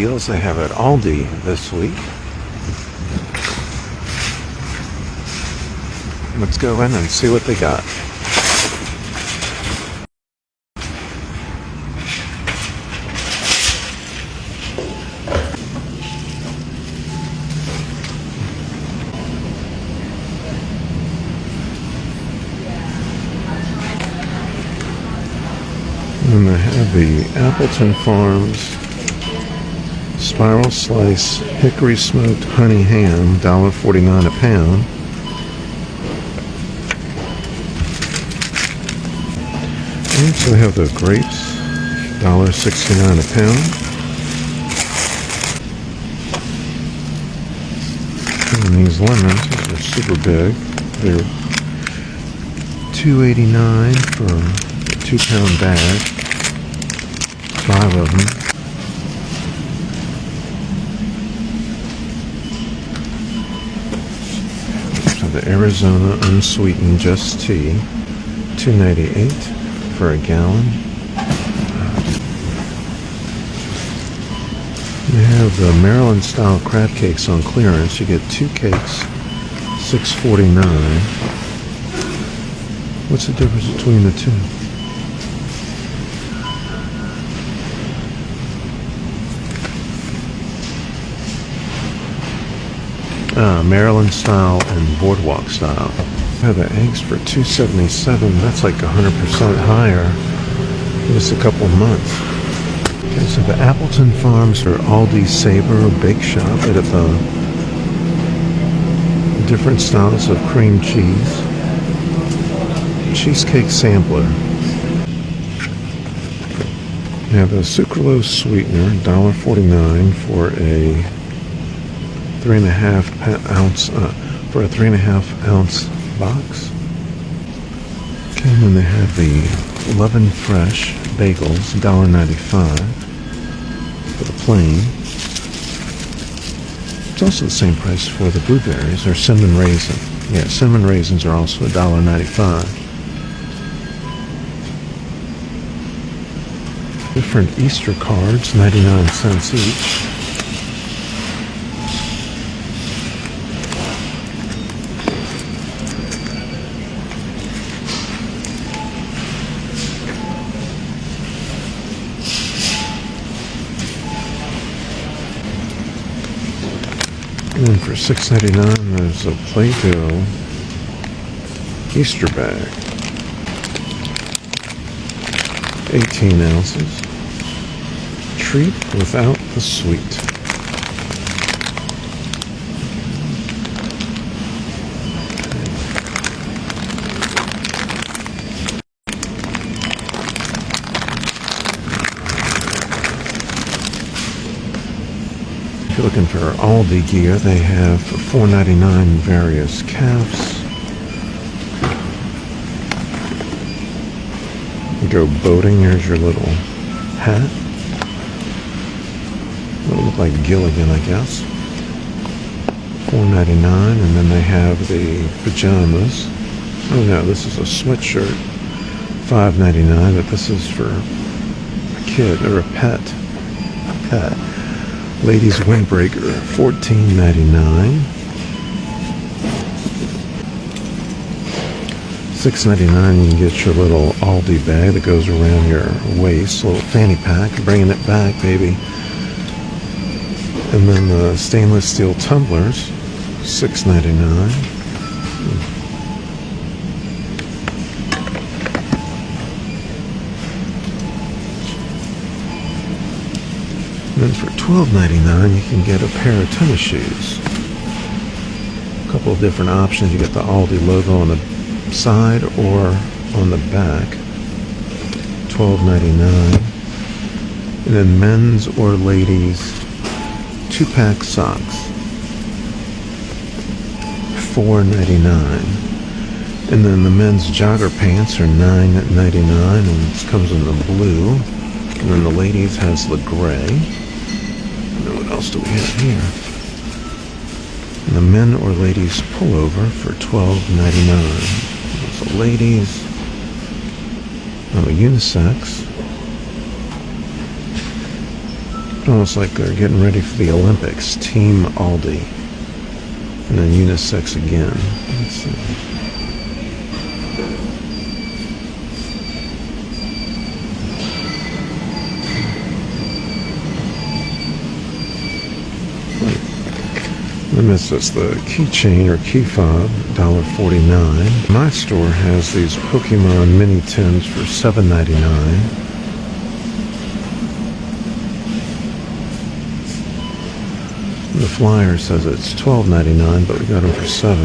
Deals they have at Aldi this week. Let's go in and see what they got. And they have the Appleton Farms Spiral Slice Hickory Smoked Honey Ham, $1.49 a pound. And so they have the grapes, $1.69 a pound. And these lemons, these are super big. They're $2.89 for a 2-pound bag. 5 of them. So the Arizona unsweetened just tea, $2.98 for a gallon. They have the Maryland style crab cakes on clearance. You get 2 cakes, $6.49. What's the difference between the two? Maryland style and boardwalk style. I have the eggs for $2.77. That's like 100% higher in just a couple of months. Okay, so the Appleton Farms or Aldi Saber Bake Shop. They have different styles of cream cheese. Cheesecake sampler. You have a sucralose sweetener, $1.49 for a 3.5 ounce for a 3.5 ounce box. Okay, and then they have the Lovin' Fresh bagels, $1.95 for the plain. It's also the same price for the blueberries or cinnamon raisin. Yeah, cinnamon raisins are also $1.95. Different Easter cards, 99 cents each. And for $6.99, there's a Play-Doh Easter bag. 18 ounces. Treat without the sweet. If you're looking for Aldi gear, they have for $4.99 various caps. You go boating, here's your little hat. It'll look like Gilligan, I guess. $4.99, and then they have the pajamas. Oh no, this is a sweatshirt. $5.99, but this is for a kid or a pet. Ladies windbreaker, $14.99. $6.99, you can get your little Aldi bag that goes around your waist, a little fanny pack. You're bringing it back, baby. And then the stainless steel tumblers, $6.99. And then for $12.99, you can get a pair of tennis shoes. A couple of different options. You get the Aldi logo on the side or on the back. $12.99. And then men's or ladies 2-pack socks. $4.99. And then the men's jogger pants are $9.99, and this comes in the blue. And then the ladies has the gray. And then what else do we have here? And the men or ladies pullover for $12.99. So ladies, unisex. Almost like they're getting ready for the Olympics. Team Aldi. And then unisex again. Let's see. And this is the keychain or key fob, $1.49. My store has these Pokemon mini tins for $7.99. The flyer says it's $12.99, but we got them for $7.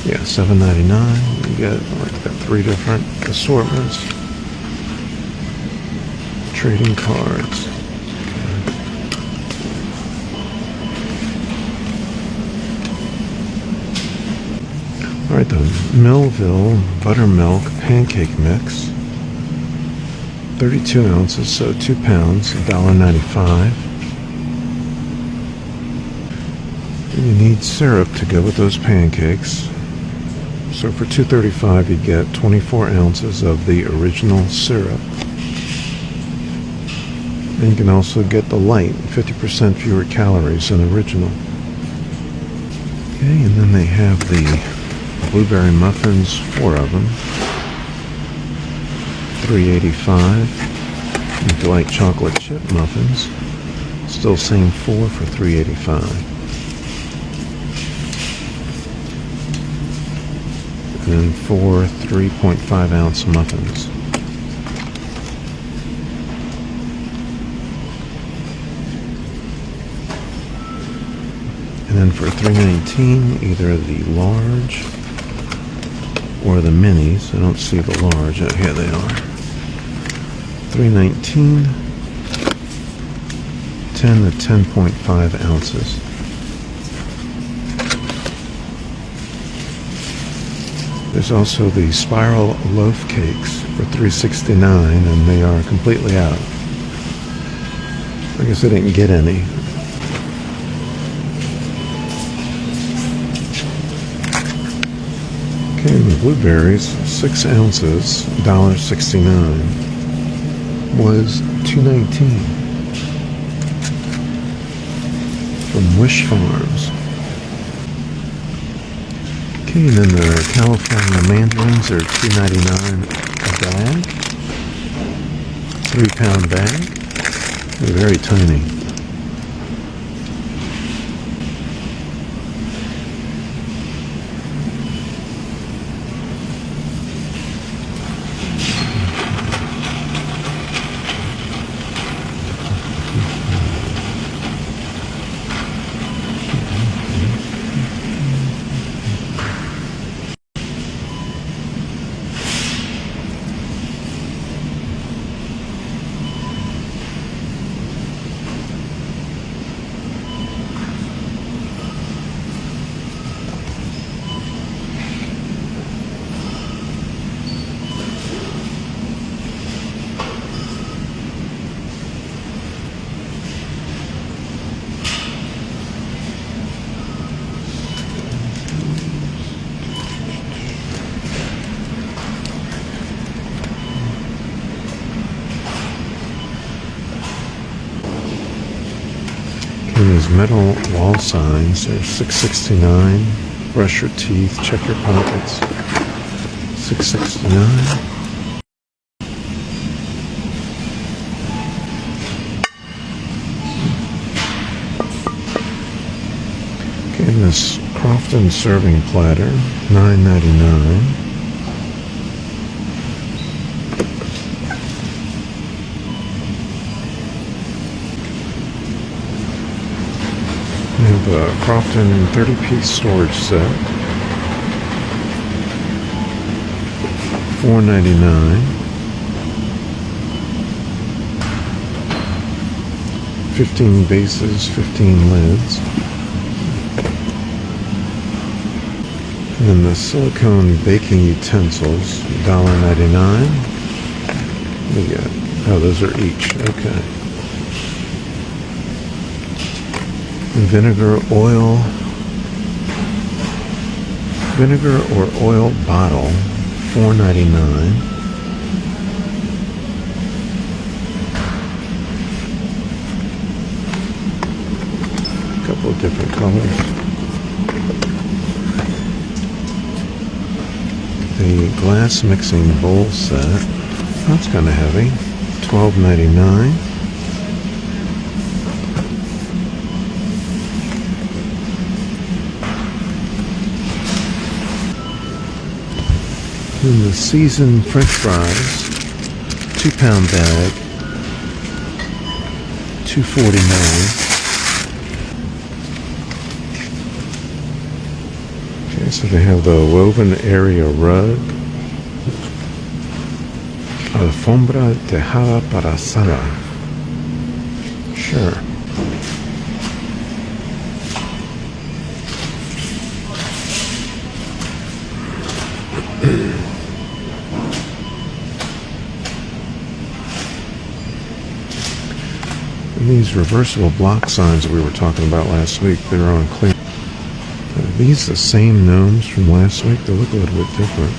Yeah, $7.99. You get like that 3 different assortments. Trading cards. Alright, the Millville Buttermilk Pancake Mix. 32 ounces, so 2 pounds, $1.95. And you need syrup to go with those pancakes. So for $2.35 you get 24 ounces of the original syrup. And you can also get the light, 50% fewer calories than original. Okay, and then they have the blueberry muffins, 4 of them. $3.85. If you like chocolate chip muffins, still same 4 for $3.85. And then 4 3.5 ounce muffins. And then for $3.19, either the large or the minis. I don't see the large. Oh, here they are. $3.19, 10 to 10.5 ounces. There's also the spiral loaf cakes for $3.69, and they are completely out. I guess I didn't get any. Okay, and the blueberries, 6 ounces, $1.69, was $2.19 from Wish Farms. Okay, and then the California mandarins are $2.99 a bag, 3-pound bag. They're very tiny. And these metal wall signs are $6.69. Brush your teeth, check your pockets. $6.69. Okay, and this Crofton serving platter, $9.99. We have a Crofton 30-piece storage set, $4.99. 15 bases, 15 lids. And then the silicone baking utensils, $1.99. We got, oh, those are each, okay. Vinegar or oil bottle, $4.99. colors. The glass mixing bowl set. That's kind of heavy. $12.99. And the seasoned French fries, 2-pound bag, $2.49. Okay, so they have the woven area rug, alfombra tejada para sala. Sure. And these reversible block signs that we were talking about last week, they're on clear. Are these the same gnomes from last week? They look a little bit different.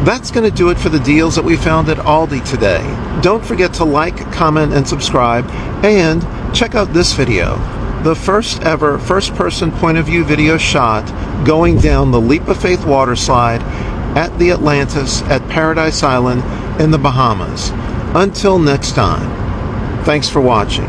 That's going to do it for the deals that we found at Aldi today. Don't forget to like, comment, and subscribe, and check out this video. The first ever first-person point of view video shot going down the Leap of Faith water slide at the Atlantis at Paradise Island in the Bahamas. Until next time, thanks for watching.